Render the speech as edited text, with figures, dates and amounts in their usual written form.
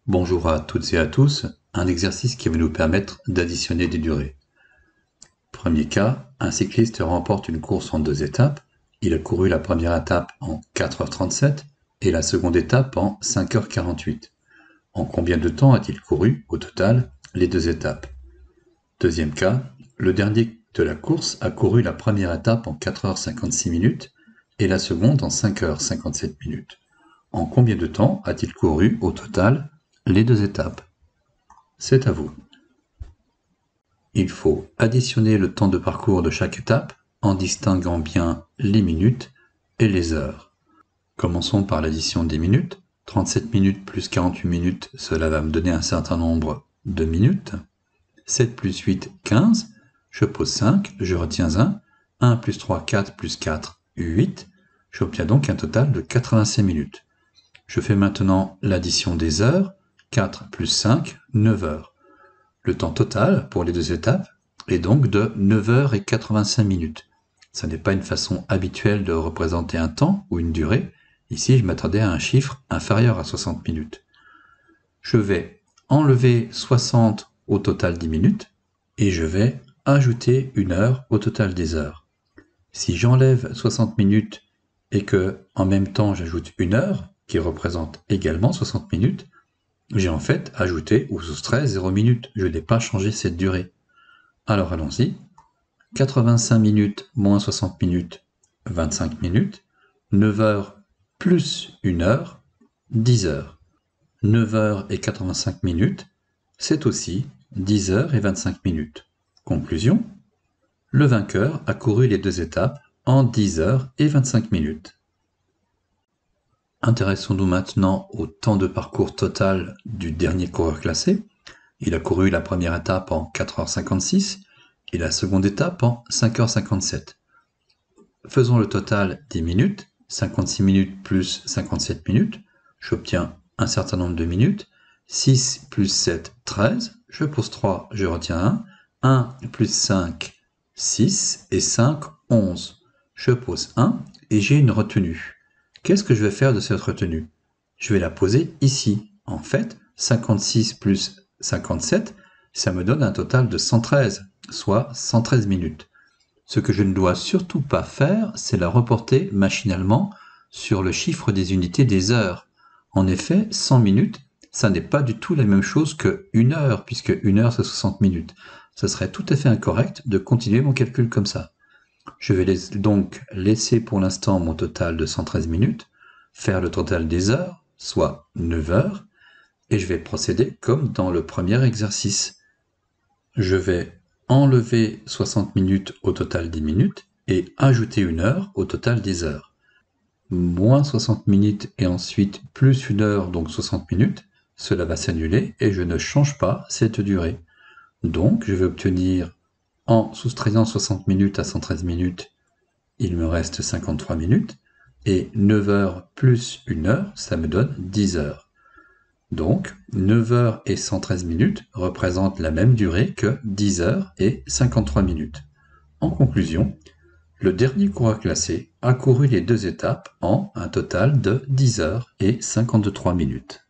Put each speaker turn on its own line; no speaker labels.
Bonjour à toutes et à tous, un exercice qui va nous permettre d'additionner des durées. Premier cas, un cycliste remporte une course en 2 étapes. Il a couru la première étape en 4h37 et la seconde étape en 5h48. En combien de temps a-t-il couru, au total, les 2 étapes? Deuxième cas, le dernier de la course a couru la première étape en 4h56 et la seconde en 5h57. En combien de temps a-t-il couru, au total, les 2 étapes? C'est à vous. Il faut additionner le temps de parcours de chaque étape en distinguant bien les minutes et les heures. Commençons par l'addition des minutes. 37 minutes plus 48 minutes, cela va me donner un certain nombre de minutes. 7 plus 8, 15. Je pose 5, je retiens 1. 1 plus 3, 4 plus 4, 8. J'obtiens donc un total de 85 minutes. Je fais maintenant l'addition des heures. 4 plus 5, 9 heures. Le temps total pour les 2 étapes est donc de 9h85. Ce n'est pas une façon habituelle de représenter un temps ou une durée. Ici, je m'attendais à un chiffre inférieur à 60 minutes. Je vais enlever 60 au total 10 minutes et je vais ajouter 1 heure au total des heures. Si j'enlève 60 minutes et que en même temps j'ajoute 1 heure, qui représente également 60 minutes, j'ai en fait ajouté ou soustrait 0 minutes. Je n'ai pas changé cette durée. Alors allons-y. 85 minutes moins 60 minutes, 25 minutes. 9 heures plus 1 heure, 10 heures. 9 heures et 85 minutes, c'est aussi 10 heures et 25 minutes. Conclusion. Le vainqueur a couru les 2 étapes en 10 heures et 25 minutes. Intéressons-nous maintenant au temps de parcours total du dernier coureur classé. Il a couru la première étape en 4h56 et la seconde étape en 5h57. Faisons le total 10 minutes, 56 minutes plus 57 minutes. J'obtiens un certain nombre de minutes. 6 plus 7, 13. Je pose 3, je retiens 1. 1 plus 5, 6 et 5, 11. Je pose 1 et j'ai une retenue. Qu'est-ce que je vais faire de cette retenue? Je vais la poser ici. En fait, 56 plus 57, ça me donne un total de 113, soit 113 minutes. Ce que je ne dois surtout pas faire, c'est la reporter machinalement sur le chiffre des unités des heures. En effet, 100 minutes, ça n'est pas du tout la même chose que 1 heure, puisque 1 heure c'est 60 minutes. Ce serait tout à fait incorrect de continuer mon calcul comme ça. Je vais donc laisser pour l'instant mon total de 113 minutes, faire le total des heures, soit 9 heures, et je vais procéder comme dans le premier exercice. Je vais enlever 60 minutes au total 10 minutes et ajouter 1 heure au total des heures. Moins 60 minutes et ensuite plus 1 heure, donc 60 minutes, cela va s'annuler et je ne change pas cette durée. Donc je vais obtenir, en soustrayant 60 minutes à 113 minutes, il me reste 53 minutes, et 9 heures plus 1 heure, ça me donne 10 heures. Donc, 9 heures et 113 minutes représentent la même durée que 10 heures et 53 minutes. En conclusion, le dernier coureur classé a couru les 2 étapes en un total de 10 heures et 53 minutes.